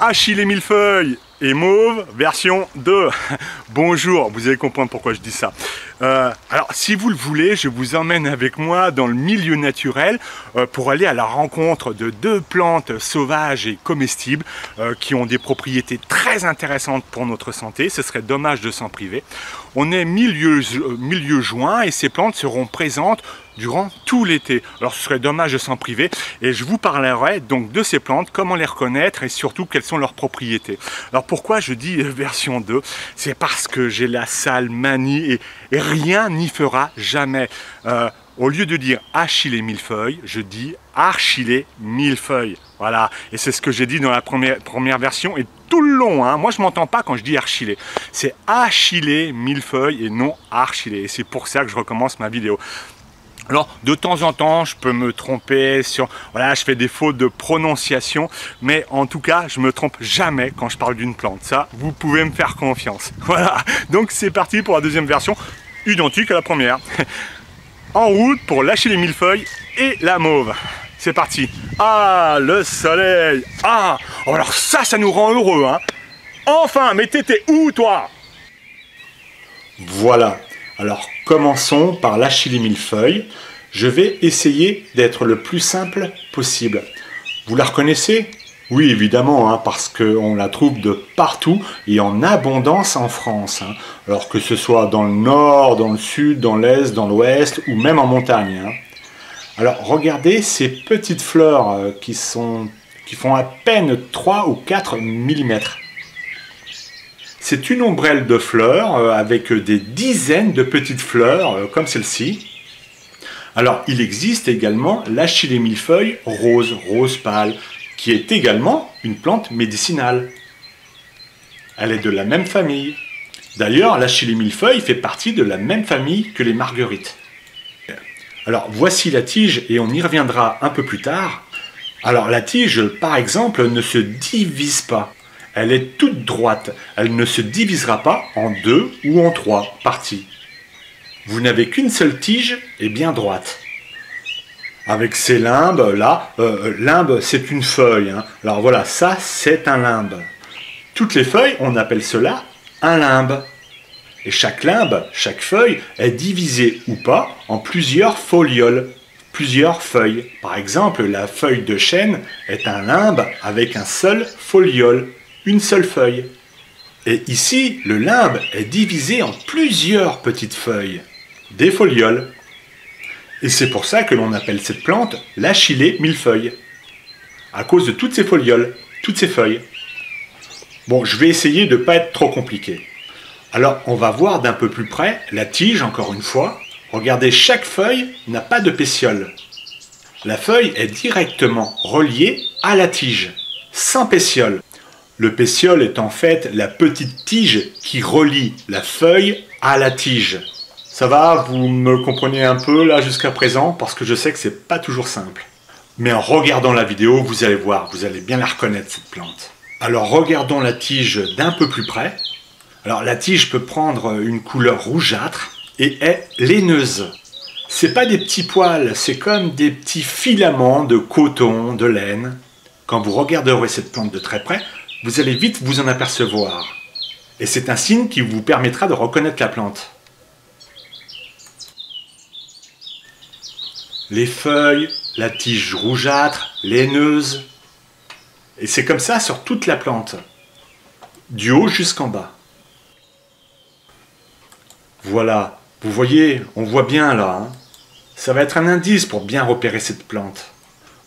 Achille millefeuille et mauve version 2. Bonjour, vous allez comprendre pourquoi je dis ça. Alors si vous le voulez, je vous emmène avec moi dans le milieu naturel pour aller à la rencontre de deux plantes sauvages et comestibles qui ont des propriétés très intéressantes pour notre santé. Ce serait dommage de s'en priver. On est milieu juin et ces plantes seront présentes durant tout l'été. Alors ce serait dommage de s'en priver et je vous parlerai donc de ces plantes, comment les reconnaître et surtout quelles sont leurs propriétés. Alors pourquoi je dis version 2? C'est parce que j'ai la sale manie et rien n'y fera jamais. Au lieu de dire Achille millefeuille, je dis Achille millefeuille. Voilà, et c'est ce que j'ai dit dans la première version et tout le long, hein. Moi je m'entends pas quand je dis Achille. C'est Achille millefeuille et non Achille. Et c'est pour ça que je recommence ma vidéo. Alors, de temps en temps, je peux me tromper sur... Voilà, je fais des fautes de prononciation, mais en tout cas, je me trompe jamais quand je parle d'une plante. Ça, vous pouvez me faire confiance. Voilà, donc c'est parti pour la deuxième version, identique à la première. En route pour l'Achille millefeuille et la mauve. C'est parti. Ah, le soleil. Ah, oh, alors ça nous rend heureux, hein. Enfin, mais t'étais où, toi? Voilà. Alors commençons par l'Achille millefeuille. Je vais essayer d'être le plus simple possible. Vous la reconnaissez? Oui, évidemment, hein, parce qu'on la trouve de partout et en abondance en France. Hein. Alors que ce soit dans le nord, dans le sud, dans l'est, dans l'ouest ou même en montagne. Hein. Alors regardez ces petites fleurs qui font à peine 3 ou 4 mm. C'est une ombrelle de fleurs avec des dizaines de petites fleurs comme celle-ci. Alors, il existe également l'Achille millefeuille rose pâle, qui est également une plante médicinale. Elle est de la même famille. D'ailleurs, l'Achille millefeuille fait partie de la même famille que les marguerites. Alors, voici la tige et on y reviendra un peu plus tard. Alors, la tige, par exemple, ne se divise pas. Elle est toute droite, elle ne se divisera pas en 2 ou en 3 parties. Vous n'avez qu'une seule tige et bien droite. Avec ces limbes, là, limbe c'est une feuille. Hein. Alors voilà, ça c'est un limbe. Toutes les feuilles, on appelle cela un limbe. Et chaque limbe, chaque feuille est divisée ou pas en plusieurs folioles, plusieurs feuilles. Par exemple, la feuille de chêne est un limbe avec un seul foliole. Une seule feuille. Et ici, le limbe est divisé en plusieurs petites feuilles, des folioles. Et c'est pour ça que l'on appelle cette plante l'Achille millefeuille, à cause de toutes ces folioles, toutes ces feuilles. Bon, je vais essayer de ne pas être trop compliqué. Alors, on va voir d'un peu plus près la tige, encore une fois. Regardez, chaque feuille n'a pas de pétiole. La feuille est directement reliée à la tige, sans pétiole. Le pétiole est en fait la petite tige qui relie la feuille à la tige. Ça va, vous me comprenez un peu là jusqu'à présent, parce que je sais que c'est pas toujours simple. Mais en regardant la vidéo, vous allez voir, vous allez bien la reconnaître cette plante. Alors regardons la tige d'un peu plus près. Alors la tige peut prendre une couleur rougeâtre et est laineuse. C'est pas des petits poils, c'est comme des petits filaments de coton, de laine. Quand vous regarderez cette plante de très près, vous allez vite vous en apercevoir. Et c'est un signe qui vous permettra de reconnaître la plante. Les feuilles, la tige rougeâtre, laineuse. Et c'est comme ça sur toute la plante. Du haut jusqu'en bas. Voilà, vous voyez, on voit bien là. Hein. Ça va être un indice pour bien repérer cette plante.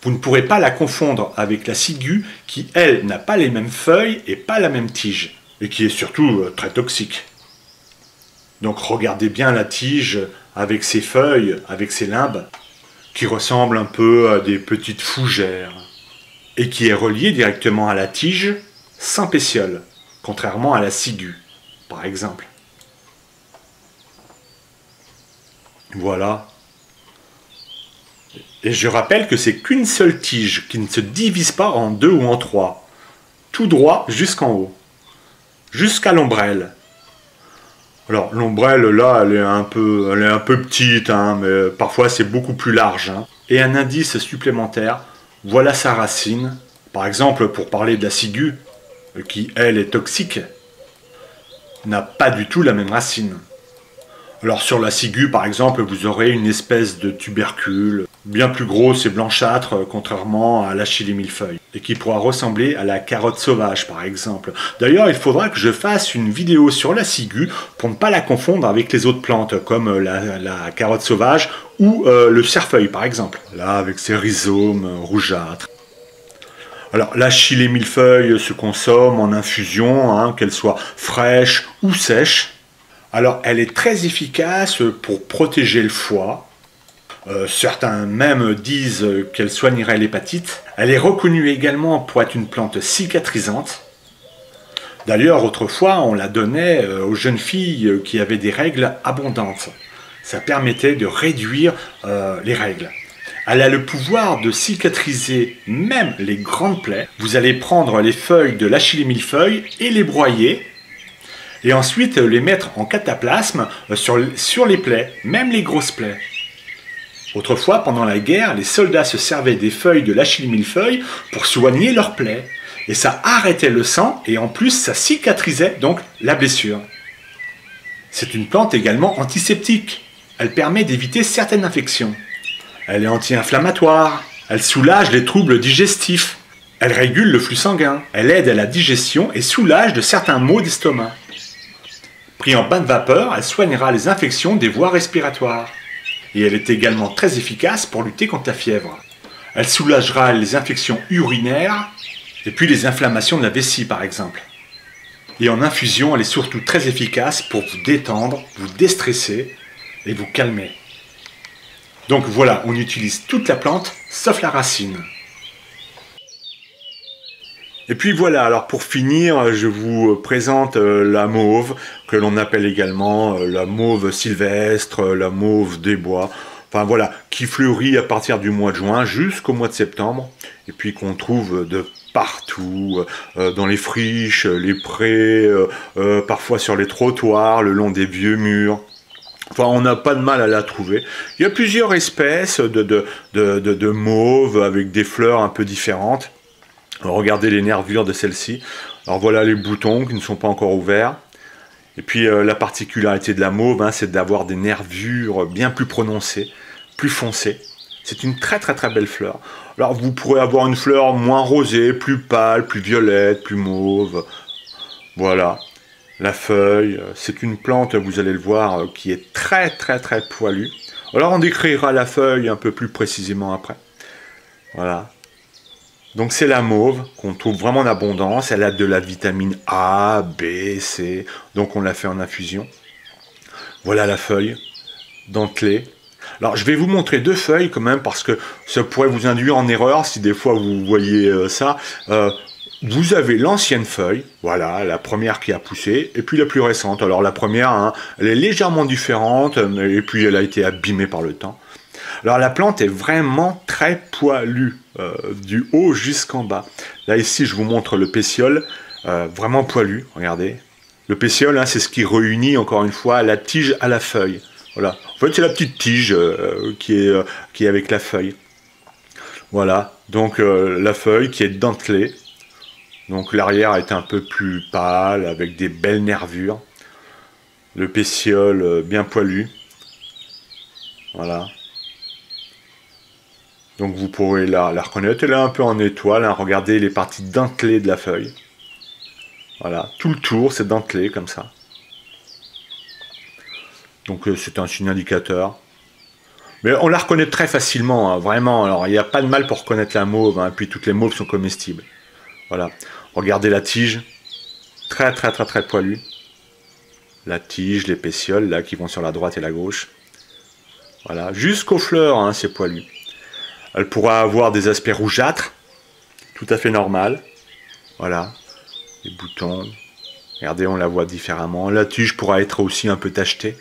Vous ne pourrez pas la confondre avec la ciguë qui, elle, n'a pas les mêmes feuilles et pas la même tige, et qui est surtout très toxique. Donc regardez bien la tige avec ses feuilles, avec ses limbes, qui ressemblent un peu à des petites fougères, et qui est reliée directement à la tige sans pétiole, contrairement à la ciguë, par exemple. Voilà. Et je rappelle que c'est qu'une seule tige qui ne se divise pas en 2 ou en 3. Tout droit jusqu'en haut. Jusqu'à l'ombrelle. Alors l'ombrelle là, elle est un peu petite, hein, mais parfois c'est beaucoup plus large. Hein. Et un indice supplémentaire, voilà sa racine. Par exemple, pour parler de la ciguë, qui elle est toxique, n'a pas du tout la même racine. Alors sur la ciguë par exemple, vous aurez une espèce de tubercule, bien plus grosse et blanchâtre contrairement à l'achillée millefeuille, et qui pourra ressembler à la carotte sauvage par exemple. D'ailleurs il faudra que je fasse une vidéo sur la ciguë pour ne pas la confondre avec les autres plantes comme la carotte sauvage ou le cerfeuil par exemple, là avec ses rhizomes rougeâtres. Alors l'achillée millefeuille se consomme en infusion, hein, qu'elle soit fraîche ou sèche. Alors elle est très efficace pour protéger le foie. Certains même disent qu'elle soignerait l'hépatite. Elle est reconnue également pour être une plante cicatrisante. D'ailleurs autrefois on la donnait aux jeunes filles qui avaient des règles abondantes. Ça permettait de réduire les règles. Elle a le pouvoir de cicatriser même les grandes plaies. Vous allez prendre les feuilles de l'achillée millefeuille et les broyer. Et ensuite les mettre en cataplasme sur les plaies, même les grosses plaies. Autrefois, pendant la guerre, les soldats se servaient des feuilles de l'achillée millefeuille pour soigner leurs plaies. Et ça arrêtait le sang et en plus ça cicatrisait donc la blessure. C'est une plante également antiseptique. Elle permet d'éviter certaines infections. Elle est anti-inflammatoire. Elle soulage les troubles digestifs. Elle régule le flux sanguin. Elle aide à la digestion et soulage de certains maux d'estomac. Pris en bain de vapeur, elle soignera les infections des voies respiratoires. Et elle est également très efficace pour lutter contre la fièvre. Elle soulagera les infections urinaires et puis les inflammations de la vessie par exemple. Et en infusion, elle est surtout très efficace pour vous détendre, vous déstresser et vous calmer. Donc voilà, on utilise toute la plante sauf la racine. Et puis voilà, alors pour finir, je vous présente la mauve, que l'on appelle également la mauve sylvestre, la mauve des bois. Enfin voilà, qui fleurit à partir du mois de juin jusqu'au mois de septembre, et puis qu'on trouve de partout, dans les friches, les prés, parfois sur les trottoirs, le long des vieux murs. Enfin, on n'a pas de mal à la trouver. Il y a plusieurs espèces de mauve avec des fleurs un peu différentes. Regardez les nervures de celle-ci. Alors voilà les boutons qui ne sont pas encore ouverts. Et puis la particularité de la mauve, hein, c'est d'avoir des nervures bien plus prononcées, plus foncées. C'est une très très très belle fleur. Alors vous pourrez avoir une fleur moins rosée, plus pâle, plus violette, plus mauve. Voilà. La feuille, c'est une plante, vous allez le voir, qui est très très très poilue. Alors on décrira la feuille un peu plus précisément après. Voilà. Donc c'est la mauve qu'on trouve vraiment en abondance. Elle a de la vitamine A, B, C. Donc on la fait en infusion. Voilà la feuille dentelée. Alors je vais vous montrer deux feuilles quand même parce que ça pourrait vous induire en erreur si des fois vous voyez ça. Vous avez l'ancienne feuille, voilà, la première qui a poussé, et puis la plus récente. Alors la première, hein, elle est légèrement différente, et puis elle a été abîmée par le temps. Alors la plante est vraiment très poilue, du haut jusqu'en bas. Là ici je vous montre le pétiole, vraiment poilu, regardez. Le pétiole, hein, c'est ce qui réunit encore une fois la tige à la feuille. Voilà. En fait c'est la petite tige qui est avec la feuille. Voilà, donc la feuille qui est dentelée. Donc l'arrière est un peu plus pâle, avec des belles nervures. Le pétiole bien poilu. Voilà. Donc vous pourrez la reconnaître. Elle est un peu en étoile. Hein. Regardez les parties dentelées de la feuille. Voilà. Tout le tour, c'est dentelé comme ça. Donc c'est un signe indicateur. Mais on la reconnaît très facilement, hein, vraiment. Alors il n'y a pas de mal pour reconnaître la mauve. Hein. Puis toutes les mauves sont comestibles. Voilà. Regardez la tige, très très très très poilue. La tige, les pétioles là qui vont sur la droite et la gauche. Voilà, jusqu'aux fleurs, hein, c'est poilu. Elle pourra avoir des aspects rougeâtres, tout à fait normal. Voilà, les boutons. Regardez, on la voit différemment. La tige pourra être aussi un peu tachetée.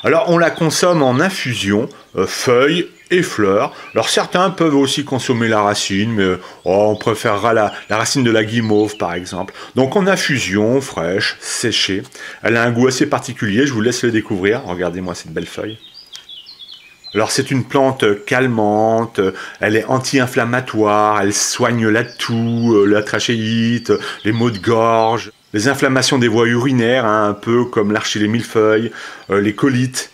Alors on la consomme en infusion, feuilles et fleurs. Alors certains peuvent aussi consommer la racine, mais on préférera la racine de la guimauve par exemple. Donc en infusion, fraîche, séchée. Elle a un goût assez particulier, je vous laisse le découvrir. Regardez-moi cette belle feuille. Alors c'est une plante calmante, elle est anti-inflammatoire, elle soigne la toux, la trachéite, les maux de gorge, les inflammations des voies urinaires, hein, un peu comme l'archilée millefeuille, les colites.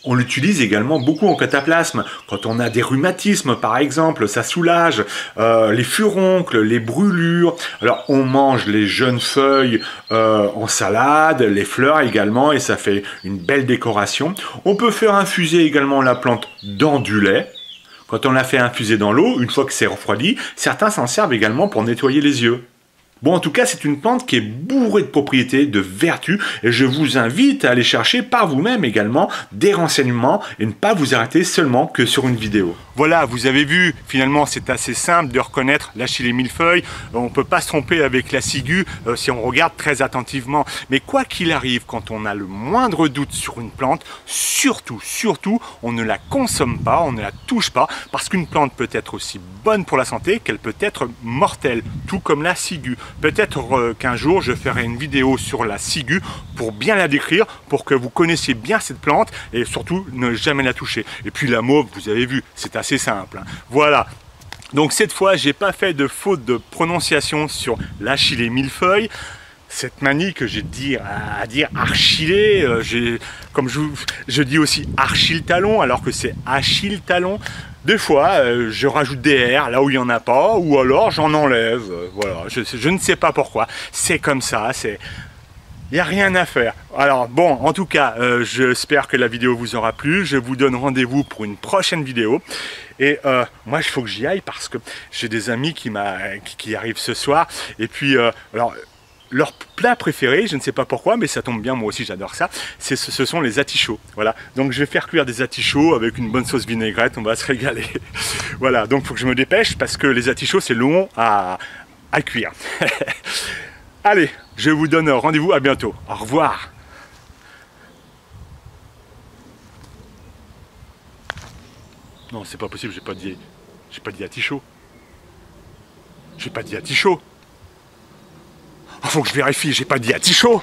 On l'utilise également beaucoup en cataplasme. Quand on a des rhumatismes, par exemple, ça soulage. Les furoncles, les brûlures. Alors, on mange les jeunes feuilles en salade, les fleurs également, et ça fait une belle décoration. On peut faire infuser également la plante dans du lait. Quand on la fait infuser dans l'eau, une fois que c'est refroidi, certains s'en servent également pour nettoyer les yeux. Bon, en tout cas, c'est une plante qui est bourrée de propriétés, de vertus, et je vous invite à aller chercher par vous-même également des renseignements et ne pas vous arrêter seulement que sur une vidéo. Voilà, vous avez vu, finalement, c'est assez simple de reconnaître l'achillée millefeuille. On ne peut pas se tromper avec la ciguë si on regarde très attentivement. Mais quoi qu'il arrive, quand on a le moindre doute sur une plante, surtout, on ne la consomme pas, on ne la touche pas, parce qu'une plante peut être aussi bonne pour la santé qu'elle peut être mortelle, tout comme la ciguë. Peut-être qu'un jour je ferai une vidéo sur la ciguë pour bien la décrire, pour que vous connaissiez bien cette plante et surtout ne jamais la toucher. Et puis la mauve, vous avez vu, c'est assez simple, hein. Voilà. Donc cette fois, j'ai pas fait de faute de prononciation sur l'achillée millefeuille. Cette manie que j'ai à dire archilée, comme je dis aussi archile talon alors que c'est achille talon. Des fois, je rajoute des R là où il n'y en a pas, ou alors j'en enlève. Voilà, je ne sais pas pourquoi. C'est comme ça, il n'y a rien à faire. Alors bon, en tout cas, j'espère que la vidéo vous aura plu. Je vous donne rendez-vous pour une prochaine vidéo. Et moi, il faut que j'y aille parce que j'ai des amis qui arrivent ce soir. Et puis, alors... leur plat préféré, je ne sais pas pourquoi, mais ça tombe bien, moi aussi j'adore ça, ce sont les atichauds. Voilà, donc je vais faire cuire des atichauds avec une bonne sauce vinaigrette, on va se régaler. Voilà, donc il faut que je me dépêche parce que les atichauds c'est long à cuire. Allez, je vous donne rendez-vous, à bientôt. Au revoir. Non, c'est pas possible, j'ai pas dit atichaud. J'ai pas dit atichaud. Faut que je vérifie, j'ai pas dit atichaud.